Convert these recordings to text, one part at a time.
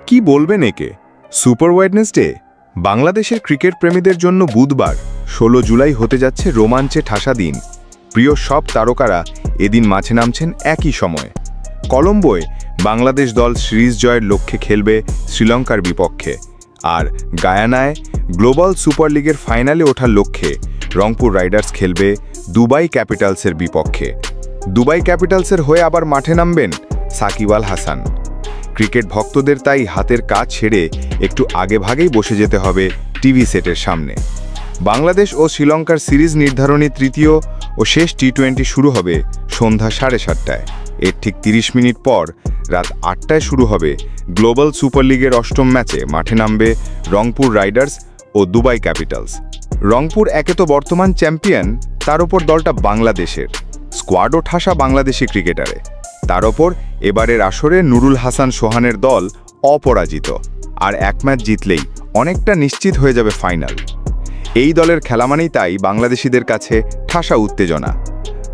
কি বলবেন একে? সুপার ওয়েডনেসডে বাংলাদেশের ক্রিকেট প্রেমীদের জন্য বুধবার 16 জুলাই হতে যাচ্ছে রোমাঞ্চে ঠাসা দিন। প্রিয় সব তারকারা এদিন মাঠে নামছেন একই সময়ে। কলম্বোয় বাংলাদেশ দল সিরিজ জয়ের লক্ষ্যে খেলবে শ্রীলঙ্কার বিপক্ষে, আর গায়ানায় গ্লোবাল সুপার লিগের ফাইনালে ওঠার লক্ষ্যে রংপুর রাইডার্স খেলবে দুবাই ক্যাপিটালসের বিপক্ষে। দুবাই ক্যাপিটালসের হয়ে আবার মাঠে নামবেন সাকিব আল হাসান। ক্রিকেট ভক্তদের তাই হাতের কাজ ছেড়ে একটু আগেভাগেই বসে যেতে হবে টিভি সেটের সামনে। বাংলাদেশ ও শ্রীলঙ্কার সিরিজ নির্ধারণী তৃতীয় ও শেষ টি-20 শুরু হবে সন্ধ্যা 7:30টায়। এর ঠিক 30 মিনিট পর রাত 8টায় শুরু হবে গ্লোবাল সুপার লিগের অষ্টম ম্যাচে মাঠে নামবে রংপুর রাইডার্স ও দুবাই ক্যাপিটালস। রংপুর একে তো বর্তমান চ্যাম্পিয়ন, তার ওপর দলটা বাংলাদেশের, স্কোয়াডও ঠাসা বাংলাদেশি ক্রিকেটারে। তার ওপর এবারের আসরে নুরুল হাসান সোহানের দল অপরাজিত, আর এক ম্যাচ জিতলেই অনেকটা নিশ্চিত হয়ে যাবে ফাইনাল। এই দলের খেলা মানেই তাই বাংলাদেশিদের কাছে ঠাসা উত্তেজনা।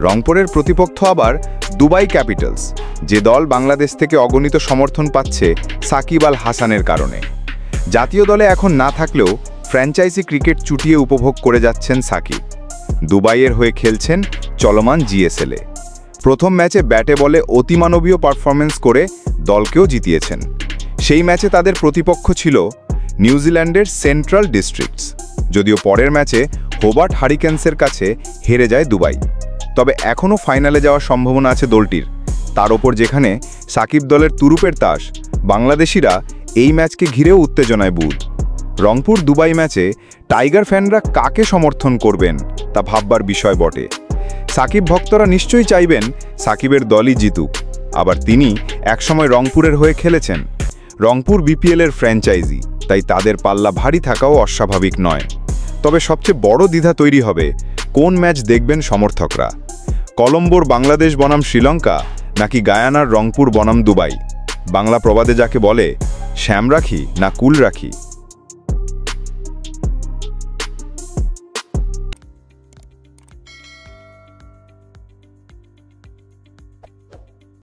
রংপুরের প্রতিপক্ষ আবার দুবাই ক্যাপিটালস, যে দল বাংলাদেশ থেকে অগণিত সমর্থন পাচ্ছে সাকিব আল হাসানের কারণে। জাতীয় দলে এখন না থাকলেও ফ্র্যাঞ্চাইজি ক্রিকেট চুটিয়ে উপভোগ করে যাচ্ছেন সাকিব। দুবাইয়ের হয়ে খেলছেন চলমান জিএসএলে। প্রথম ম্যাচে ব্যাটে বলে অতিমানবীয় পারফরমেন্স করে দলকেও জিতিয়েছেন। সেই ম্যাচে তাদের প্রতিপক্ষ ছিল নিউজিল্যান্ডের সেন্ট্রাল ডিস্ট্রিক্টস, যদিও পরের ম্যাচে হোবার্ট হারিকেন্সের কাছে হেরে যায় দুবাই। তবে এখনও ফাইনালে যাওয়ার সম্ভাবনা আছে দলটির। তার ওপর যেখানে সাকিব দলের তুরুপের তাস, বাংলাদেশিরা এই ম্যাচকে ঘিরেও উত্তেজনায় বুঁদ। রংপুর দুবাই ম্যাচে টাইগার ফ্যানরা কাকে সমর্থন করবেন তা ভাববার বিষয় বটে। সাকিব ভক্তরা নিশ্চয়ই চাইবেন সাকিবের দলই জিতুক, আবার তিনি একসময় রংপুরের হয়ে খেলেছেন। রংপুর বিপিএলের ফ্র্যাঞ্চাইজি, তাই তাদের পাল্লা ভারী থাকাও অস্বাভাবিক নয়। তবে সবচেয়ে বড় দ্বিধা তৈরি হবে কোন ম্যাচ দেখবেন সমর্থকরা। কলম্বোর বাংলাদেশ বনাম শ্রীলঙ্কা নাকি গায়ানার রংপুর বনাম দুবাই। বাংলা প্রবাদে যাকে বলে, শ্যাম রাখি না কুল রাখি।